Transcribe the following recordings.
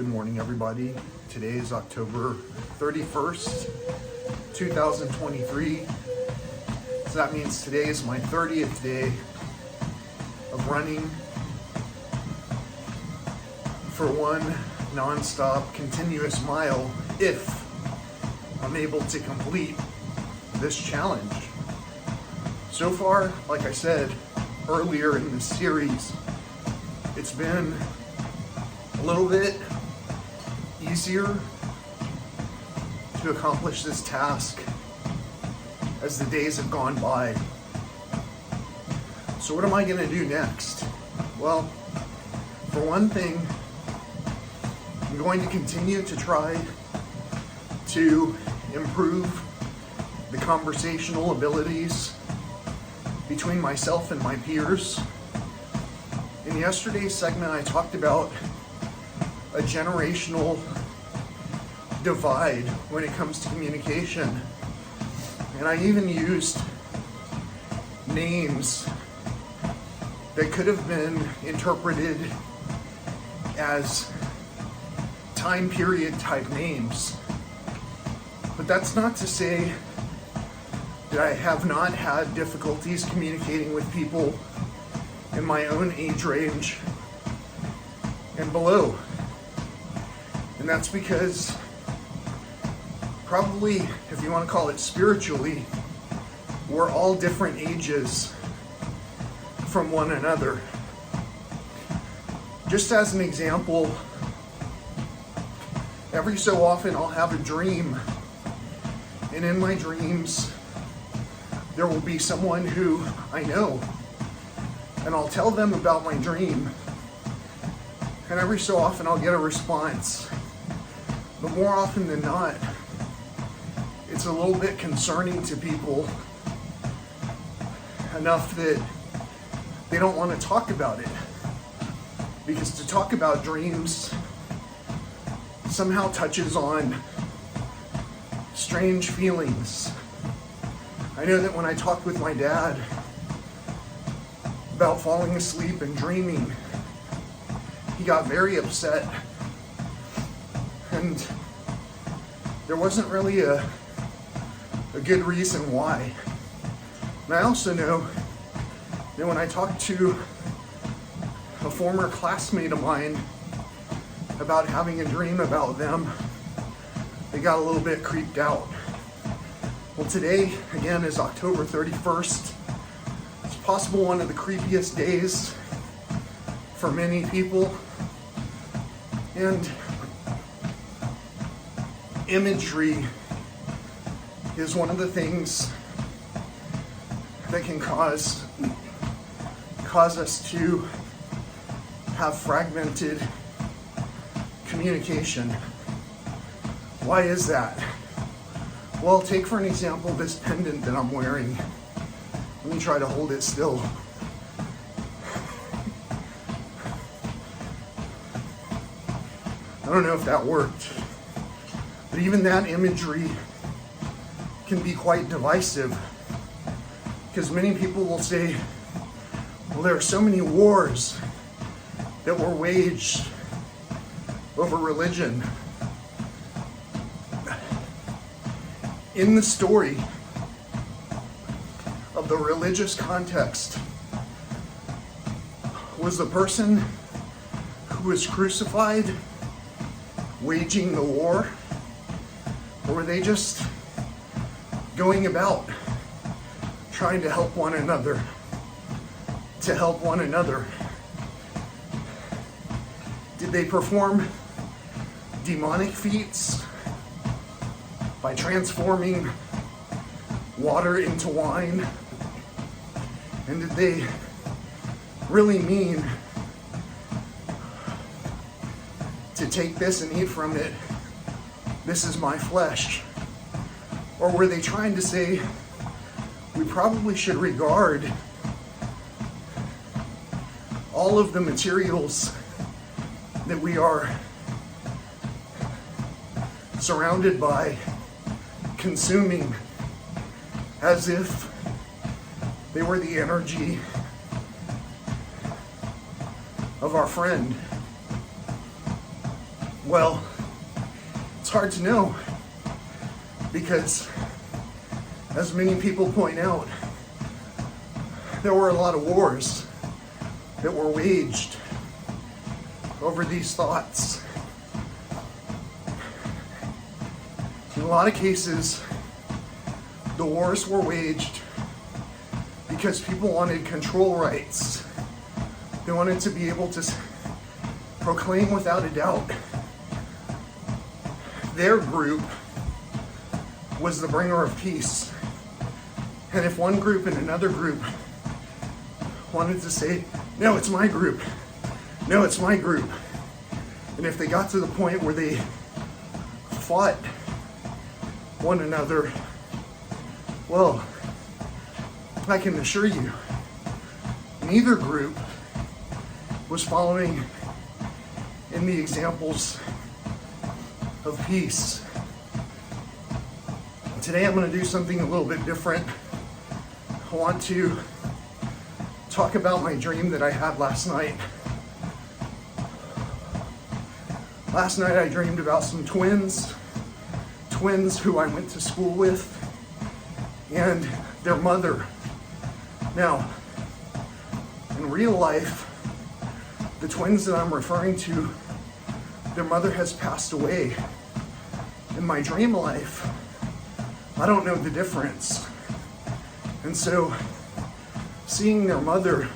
Good morning, everybody. Today is October 31st, 2023. So that means today is my 30th day of running for one non-stop continuous mile if I'm able to complete this challenge. So far, like I said earlier in this series, it's been a little bit easier to accomplish this task as the days have gone by. So what am I going to do next? Well, for one thing, I'm going to continue to try to improve the conversational abilities between myself and my peers. In yesterday's segment, I talked about a generational divide when it comes to communication. And I even used names that could have been interpreted as time period type names. But that's not to say that I have not had difficulties communicating with people in my own age range and below. And that's because probably, if you want to call it spiritually, we're all different ages from one another. Just as an example, every so often I'll have a dream, and in my dreams there will be someone who I know, and I'll tell them about my dream, and every so often I'll get a response. But more often than not, it's a little bit concerning to people enough that they don't want to talk about it. Because to talk about dreams somehow touches on strange feelings. I know that when I talked with my dad about falling asleep and dreaming, he got very upset. And there wasn't really a good reason why. And I also know that when I talked to a former classmate of mine about having a dream about them, they got a little bit creeped out. Well, today, again, is October 31st. It's possible one of the creepiest days for many people. And imagery is one of the things that can cause us to have fragmented communication. Why is that? Well, take for an example this pendant that I'm wearing. Let me try to hold it still. I don't know if that worked. But even that imagery can be quite divisive, because many people will say, well, there are so many wars that were waged over religion. In the story of the religious context, was the person who was crucified waging the war? Or were they just going about trying to help one another, to help one another? Did they perform demonic feats by transforming water into wine? And did they really mean to take this and eat from it? This is my flesh. Or were they trying to say, we probably should regard all of the materials that we are surrounded by, consuming, as if they were the energy of our friend? Well, it's hard to know because, as many people point out, there were a lot of wars that were waged over these thoughts. In a lot of cases, the wars were waged because people wanted control rights. They wanted to be able to proclaim without a doubt their group was the bringer of peace. And if one group and another group wanted to say, no, it's my group, no, it's my group, and if they got to the point where they fought one another, well, I can assure you, neither group was following in the examples of peace. Today I'm going to do something a little bit different. I want to talk about my dream that I had last night. Last night I dreamed about some twins who I went to school with, and their mother. Now, in real life, the twins that I'm referring to, their mother has passed away. In my dream life, I don't know the difference. And so, seeing their mother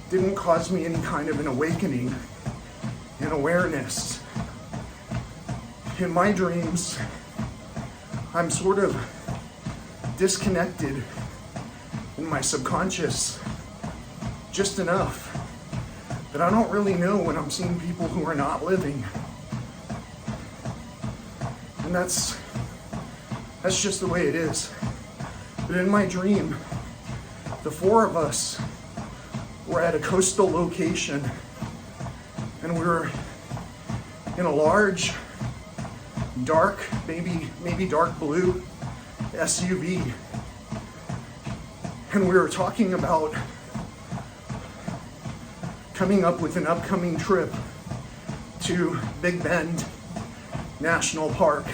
didn't cause me any kind of an awakening in awareness. In my dreams, I'm sort of disconnected in my subconscious just enough that I don't really know when I'm seeing people who are not living. And that's just the way it is. But in my dream, the four of us were at a coastal location, and we were in a large, dark, maybe dark blue SUV. And we were talking about coming up with an upcoming trip to Big Bend National Park.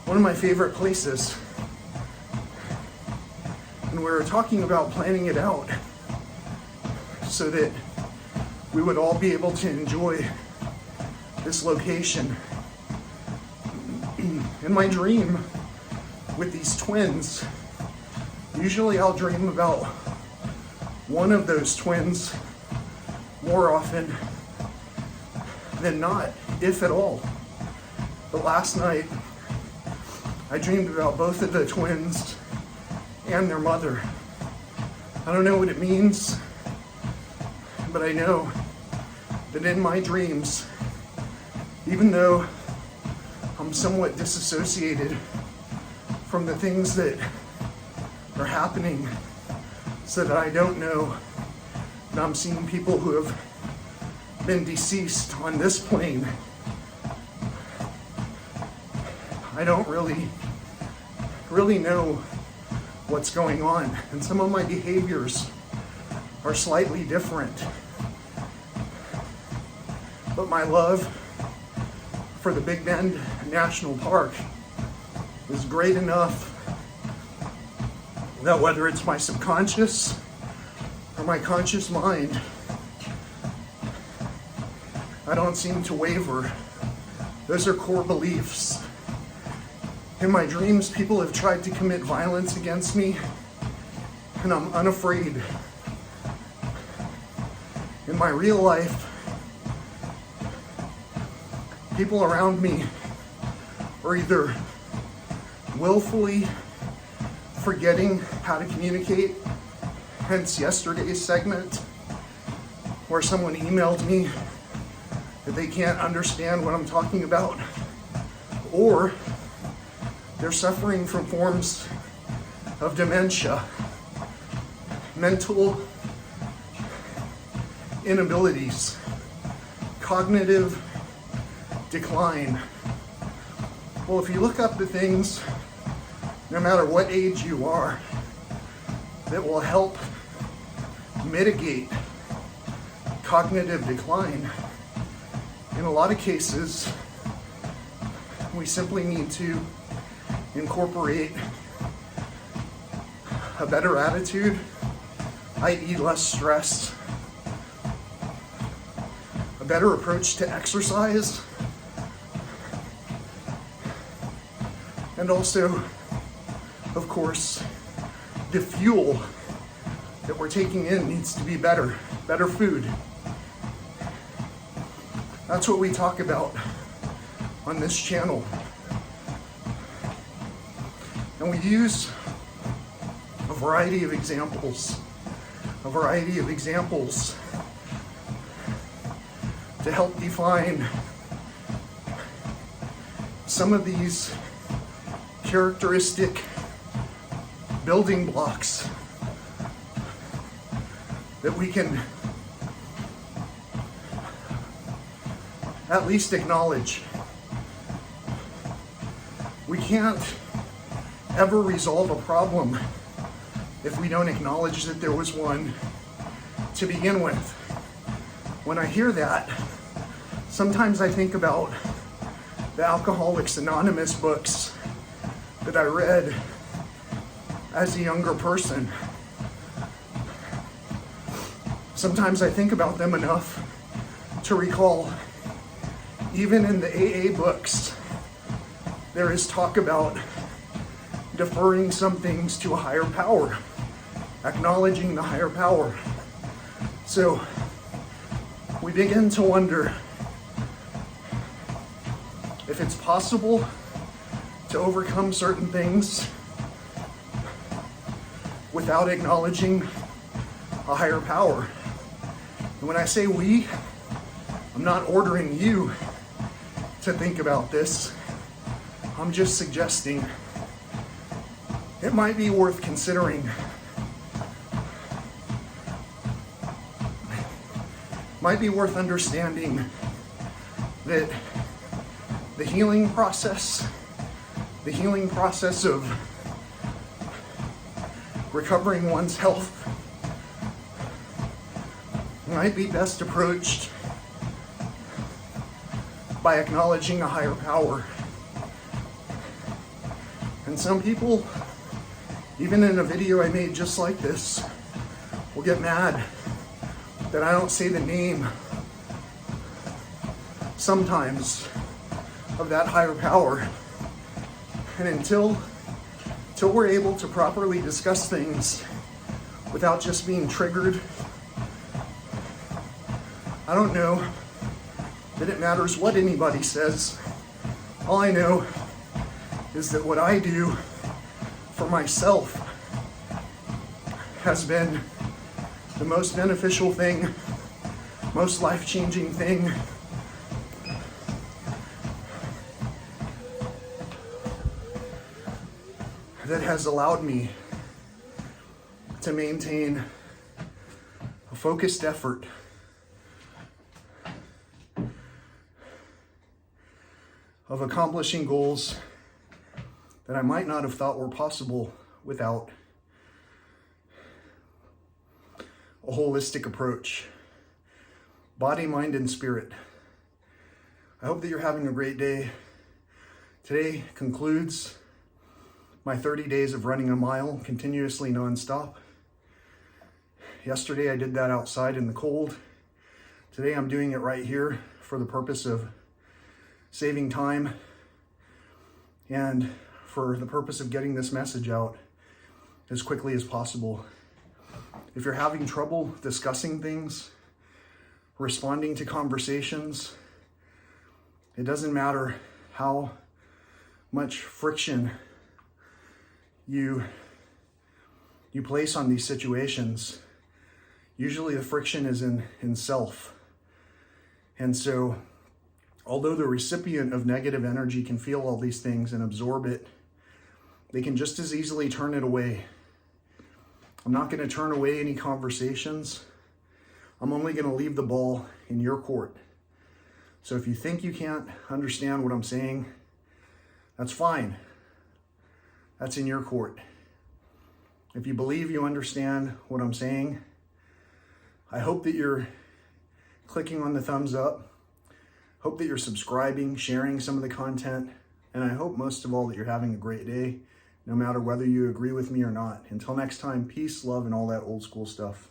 One of my favorite places. And we were talking about planning it out so that we would all be able to enjoy this location. In my dream with these twins, usually I'll dream about one of those twins more often than not, if at all. But last night, I dreamed about both of the twins and their mother. I don't know what it means, but I know that in my dreams, even though I'm somewhat disassociated from the things that are happening, so that I don't know that I'm seeing people who have been deceased on this plane, I don't really know what's going on. And some of my behaviors are slightly different. But my love for the Big Bend National Park is great enough that whether it's my subconscious or my conscious mind, I don't seem to waver. Those are core beliefs. In my dreams, people have tried to commit violence against me, and I'm unafraid. In my real life, people around me are either willfully forgetting how to communicate, hence yesterday's segment, where someone emailed me that they can't understand what I'm talking about, or they're suffering from forms of dementia, mental inabilities, cognitive decline. Well, if you look up the things, no matter what age you are, that will help mitigate cognitive decline, in a lot of cases, we simply need to incorporate a better attitude, i.e. less stress, a better approach to exercise, and also, of course, the fuel that we're taking in needs to be better food. That's what we talk about on this channel. And we use a variety of examples to help define some of these characteristic building blocks that we can at least acknowledge. We can't ever resolve a problem if we don't acknowledge that there was one to begin with. When I hear that, sometimes I think about the Alcoholics Anonymous books that I read as a younger person. Sometimes I think about them enough to recall, even in the AA books, there is talk about deferring some things to a higher power, acknowledging the higher power. So we begin to wonder if it's possible to overcome certain things without acknowledging a higher power. And when I say we, I'm not ordering you to think about this. I'm just suggesting it might be worth considering. Might be worth understanding that the healing process of recovering one's health might be best approached by acknowledging a higher power. And some people, even in a video I made just like this, will get mad that I don't say the name sometimes of that higher power. And until we're able to properly discuss things without just being triggered, I don't know that it matters what anybody says. All I know is that what I do for myself has been the most beneficial thing, most life-changing thing that has allowed me to maintain a focused effort of accomplishing goals that I might not have thought were possible without a holistic approach. Body, mind, and spirit. I hope that you're having a great day. Today concludes my 30 days of running a mile continuously nonstop. Yesterday I did that outside in the cold. Today I'm doing it right here for the purpose of saving time and for the purpose of getting this message out as quickly as possible. If you're having trouble discussing things, responding to conversations, it doesn't matter how much friction you place on these situations. Usually the friction is in self. And so, although the recipient of negative energy can feel all these things and absorb it, they can just as easily turn it away. I'm not going to turn away any conversations. I'm only going to leave the ball in your court. So if you think you can't understand what I'm saying, that's fine. That's in your court. If you believe you understand what I'm saying, I hope that you're clicking on the thumbs up. Hope that you're subscribing, sharing some of the content, and I hope most of all that you're having a great day, no matter whether you agree with me or not. Until next time, peace, love, and all that old school stuff.